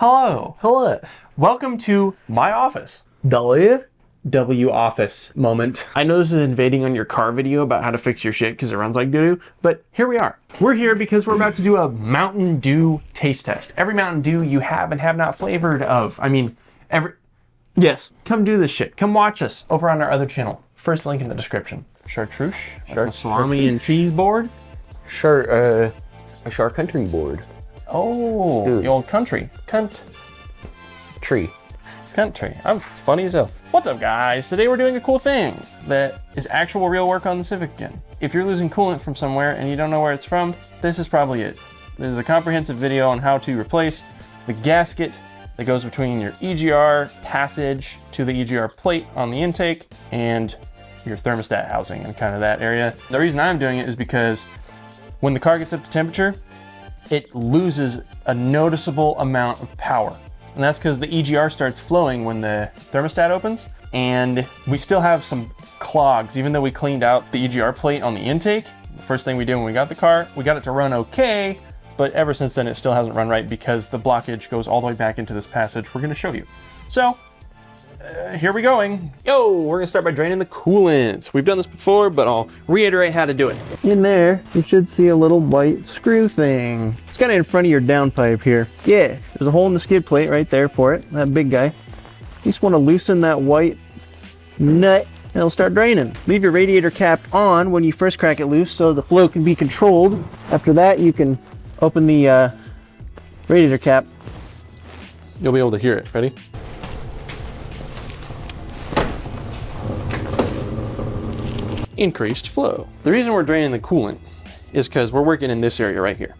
Hello. Hello. Welcome to my office. W office moment. I know this is invading on your car video about how to fix your shit because it runs like doo-doo, but here we are. We're here because we're about to do a Mountain Dew taste test. Every Mountain Dew you have and have not flavored of. I mean, Yes. come do this shit. Come watch us over on our other channel. First link in the description. Chartreuse, salami and cheese board. A charcuterie board. Oh, Dude. the old country. Tree. Country. I'm funny as hell. What's up, guys? Today we're doing a cool thing that is actual real work on the Civic again. If you're losing coolant from somewhere and you don't know where it's from, this is probably it. This is a comprehensive video on how to replace the gasket that goes between your EGR passage to the EGR plate on the intake and your thermostat housing and kind of that area. The reason I'm doing it is because when the car gets up to temperature, it loses a noticeable amount of power. And that's because the EGR starts flowing when the thermostat opens, and we still have some clogs. Even though we cleaned out the EGR plate on the intake, the first thing we did when we got the car, we got it to run okay, but ever since then it still hasn't run right because the blockage goes all the way back into this passage we're gonna show you. So, here we going. Yo, we're gonna start by draining the coolant. We've done this before, but I'll reiterate how to do it. In there, you should see a little white screw thing. It's kind of in front of your downpipe here. Yeah, there's a hole in the skid plate right there for it, that big guy. You just want to loosen that white nut and it'll start draining. Leave your radiator cap on when you first crack it loose so the flow can be controlled. After that, you can open the radiator cap. You'll be able to hear it. Ready? Increased flow. The reason we're draining the coolant is because we're working in this area right here.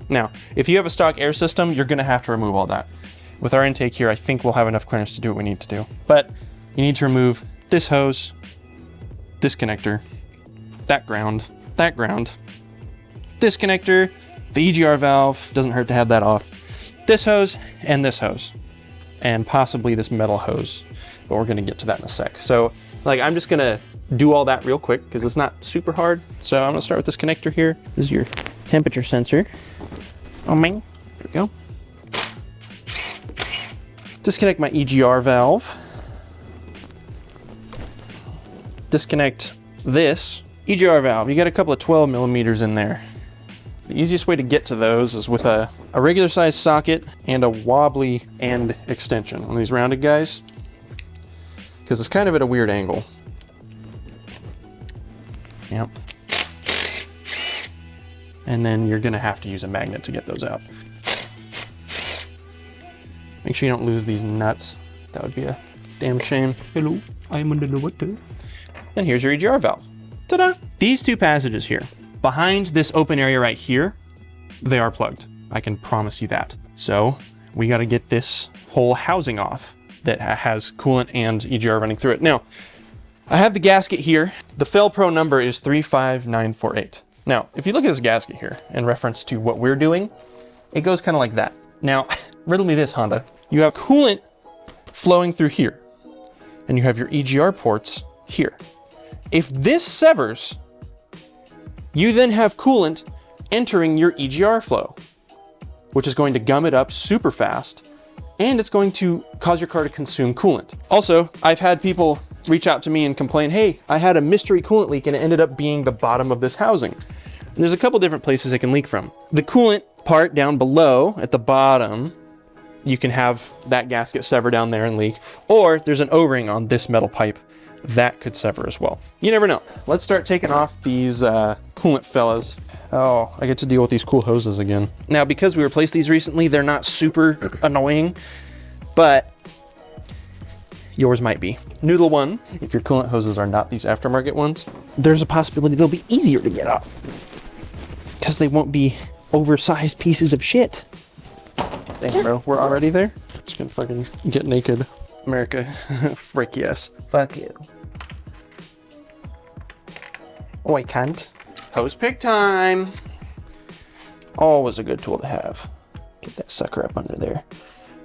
Now, if you have a stock air system, you're gonna have to remove all that. With our intake here, I think we'll have enough clearance to do what we need to do. But you need to remove this hose, this connector, that ground, this connector, the EGR valve, doesn't hurt to have that off, this hose, and possibly this metal hose. But we're gonna get to that in a sec. So, I'm just gonna do all that real quick because it's not super hard. So I'm gonna start with this connector here. This is your temperature sensor. Oh man, there we go. Disconnect my EGR valve. Disconnect this EGR valve. You got a couple of 12 millimeters in there. The easiest way to get to those is with a regular size socket and a wobbly end extension on these rounded guys, because it's kind of at a weird angle. Yep. And then you're gonna have to use a magnet to get those out. Make sure you don't lose these nuts. That would be a damn shame. Hello, I'm under the water. And here's your EGR valve. Ta-da! These two passages here, behind this open area right here, they are plugged. I can promise you that. So we gotta get this whole housing off that has coolant and EGR running through it. Now, I have the gasket here. The FelPro number is 35948. Now, if you look at this gasket here in reference to what we're doing, it goes kind of like that. Now, riddle me this, Honda. You have coolant flowing through here, and you have your EGR ports here. If this severs, you then have coolant entering your EGR flow, which is going to gum it up super fast, and it's going to cause your car to consume coolant. Also, I've had people reach out to me and complain, hey, I had a mystery coolant leak and it ended up being the bottom of this housing. And there's a couple different places it can leak from. The coolant part down below at the bottom, you can have that gasket sever down there and leak, or there's an O-ring on this metal pipe that could sever as well. You never know. Let's start taking off these coolant fellas. Oh, I get to deal with these cool hoses again. Now, because we replaced these recently, they're not super annoying, but yours might be. Noodle one, if your coolant hoses are not these aftermarket ones, there's a possibility they'll be easier to get off because they won't be oversized pieces of shit. Damn, bro, we're already there? Just gonna fucking get naked. America, frick yes. Fuck you. Oh, I can't. Hose pick time. Always a good tool to have. Get that sucker up under there.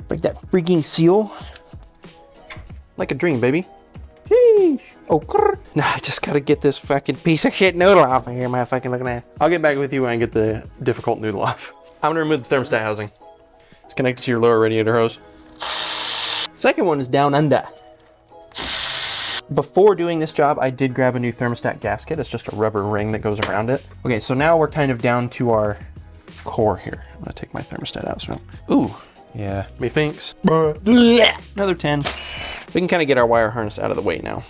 Break that freaking seal. Like a dream, baby. Sheesh. Oh, nah, I just gotta get this fucking piece of shit noodle off of here, my fucking looking at. I'll get back with you when I get the difficult noodle off. I'm gonna remove the thermostat housing. It's connected to your lower radiator hose. Second one is down under. Before doing this job, I did grab a new thermostat gasket. It's just a rubber ring that goes around it. Okay, so now we're kind of down to our core here. I'm gonna take my thermostat out, so. Ooh, yeah, methinks. Another 10. We can kind of get our wire harness out of the way now.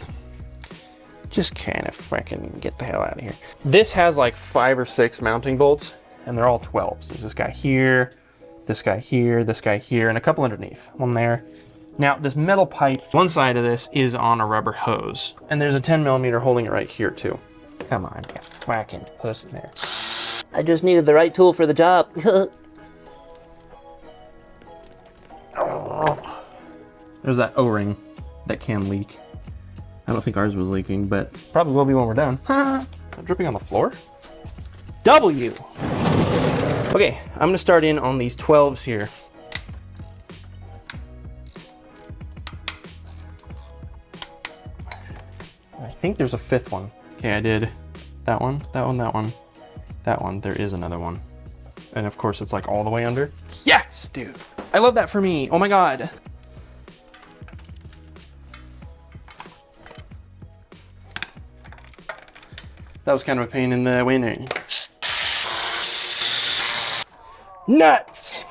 Just kind of freaking get the hell out of here. This has like 5 or 6 mounting bolts, and they're all 12s. There's this guy here, this guy here, this guy here, and a couple underneath. One there. Now, this metal pipe, one side of this is on a rubber hose, and there's a 10mm holding it right here too. Come on, you fucking puss in there. I just needed the right tool for the job. There's that O-ring that can leak. I don't think ours was leaking, but probably will be when we're done. Dripping on the floor? W! Okay, I'm gonna start in on these 12s here. I think there's a 5th one. Okay, I did that one, that one, that one, that one. There is another one. And of course it's like all the way under. Yes, dude. I love that for me. Oh my God. That was kind of a pain in the winning. Nuts.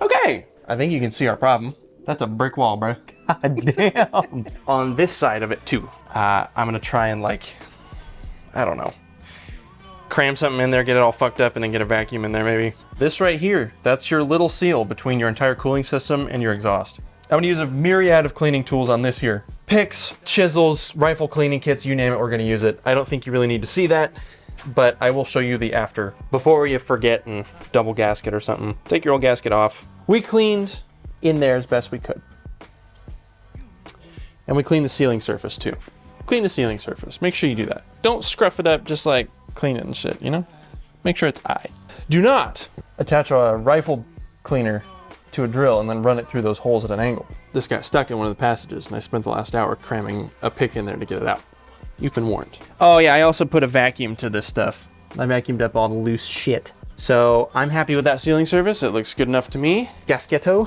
Okay. I think you can see our problem. That's a brick wall, bro. God damn. On this side of it too. I'm gonna try and like, I don't know, cram something in there, get it all fucked up, and then get a vacuum in there maybe. This right here, that's your little seal between your entire cooling system and your exhaust. I'm gonna use a myriad of cleaning tools on this here. Picks, chisels, rifle cleaning kits, you name it, we're gonna use it. I don't think you really need to see that, but I will show you the after. Before you forget and double gasket or something, take your old gasket off. We cleaned in there as best we could. And we cleaned the sealing surface too. Clean the sealing surface, make sure you do that. Don't scruff it up, just like clean it and shit, you know? Make sure it's aight. Do not attach a rifle cleaner to a drill and then run it through those holes at an angle. This got stuck in one of the passages and I spent the last hour cramming a pick in there to get it out. You've been warned. Oh yeah, I also put a vacuum to this stuff. I vacuumed up all the loose shit. So I'm happy with that sealing surface. It looks good enough to me. Gasketto.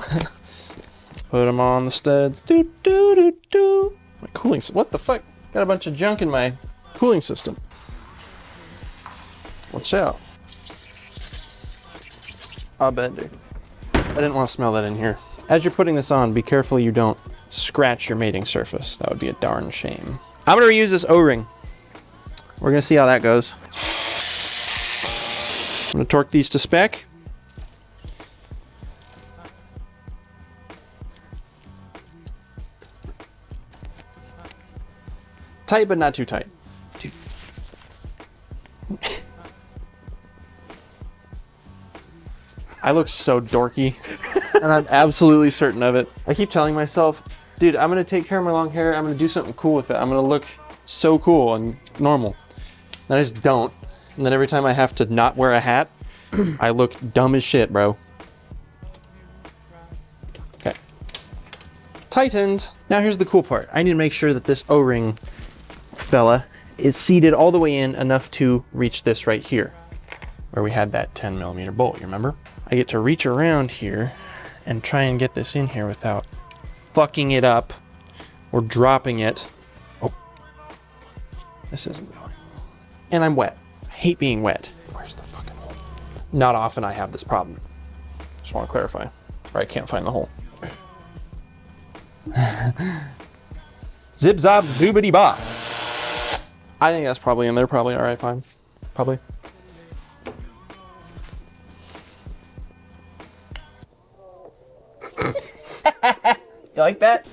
Put them on the studs. Do, do, do, do. My cooling, what the fuck? Got a bunch of junk in my cooling system. Watch out. I'll bet, dude. I didn't want to smell that in here. As you're putting this on, be careful you don't scratch your mating surface. That would be a darn shame. I'm gonna reuse this O-ring. We're gonna see how that goes. I'm gonna torque these to spec. Tight, but not too tight. Dude. I look so dorky, and I'm absolutely certain of it. I keep telling myself, dude, I'm gonna take care of my long hair. I'm gonna do something cool with it. I'm gonna look so cool and normal. And I just don't. And then every time I have to not wear a hat, I look dumb as shit, bro. Okay. Tightened. Now here's the cool part. I need to make sure that this O-ring fella is seated all the way in enough to reach this right here, where we had that 10mm bolt, you remember? I get to reach around here and try and get this in here without fucking it up or dropping it. Oh, this isn't going. And I'm wet. I hate being wet. Where's the fucking hole? Not often I have this problem. Just want to clarify, or I can't find the hole. Zip zop zoobity bop. I think that's probably in there. Probably all right, fine. Probably. You like that?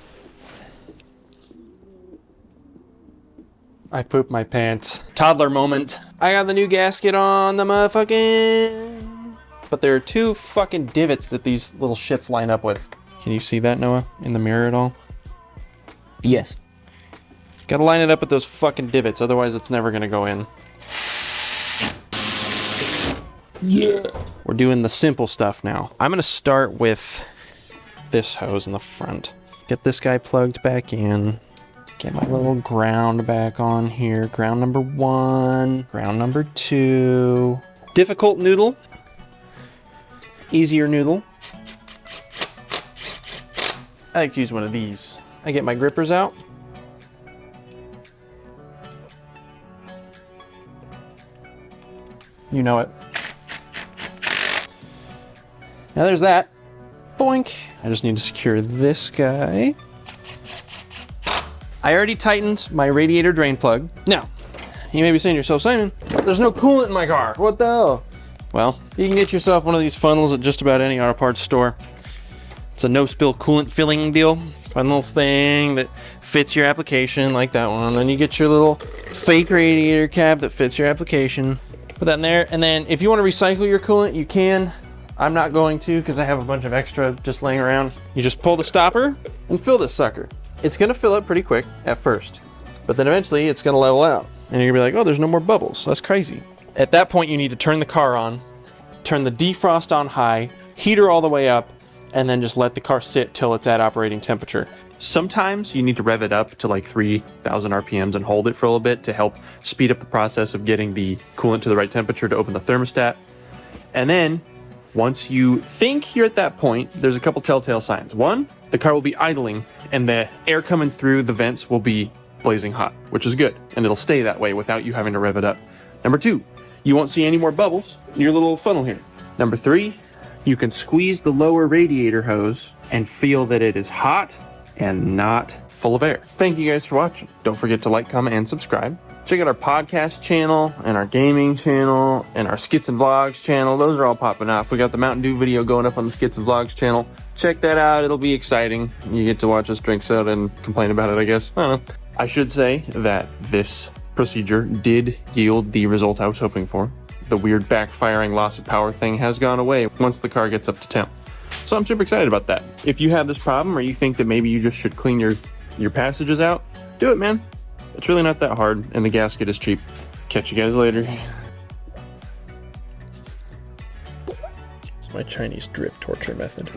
I pooped my pants. Toddler moment. I got the new gasket on the motherfucking... But there are 2 fucking divots that these little shits line up with. Can you see that, Noah? In the mirror at all? Yes. Gotta line it up with those fucking divots, otherwise it's never gonna go in. Yeah. We're doing the simple stuff now. I'm gonna start with this hose in the front. Get this guy plugged back in. Get my little ground back on here. Ground number 1, ground number 2. Difficult noodle. Easier noodle. I like to use one of these. I get my grippers out. You know it. Now there's that. Boink. I just need to secure this guy. I already tightened my radiator drain plug. Now, you may be saying to yourself, Simon, there's no coolant in my car. What the hell? Well, you can get yourself one of these funnels at just about any auto parts store. It's a no-spill coolant filling deal. Fun little thing that fits your application like that one. Then you get your little fake radiator cap that fits your application. Put that in there. And then if you want to recycle your coolant, you can. I'm not going to because I have a bunch of extra just laying around. You just pull the stopper and fill this sucker. It's going to fill up pretty quick at first, but then eventually it's going to level out. And you're going to be like, oh, there's no more bubbles. That's crazy. At that point, you need to turn the car on, turn the defrost on high, heater all the way up, and then just let the car sit till it's at operating temperature. Sometimes you need to rev it up to like 3,000 RPMs and hold it for a little bit to help speed up the process of getting the coolant to the right temperature to open the thermostat. And then once you think you're at that point, there's a couple telltale signs. One, the car will be idling and the air coming through the vents will be blazing hot, which is good. And it'll stay that way without you having to rev it up. Number two, you won't see any more bubbles in your little funnel here. Number three, you can squeeze the lower radiator hose and feel that it is hot and not full of air. Thank you guys for watching. Don't forget to like, comment, and subscribe. Check out our podcast channel and our gaming channel and our skits and vlogs channel. Those are all popping off. We got the Mountain Dew video going up on the skits and vlogs channel. Check that out. It'll be exciting. You get to watch us drink soda and complain about it, I guess. I don't know. I should say that this procedure did yield the result I was hoping for. The weird backfiring loss of power thing has gone away once the car gets up to temp. So I'm super excited about that. If you have this problem or you think that maybe you just should clean your passages out, do it, man. It's really not that hard, and the gasket is cheap. Catch you guys later. It's my Chinese drip torture method.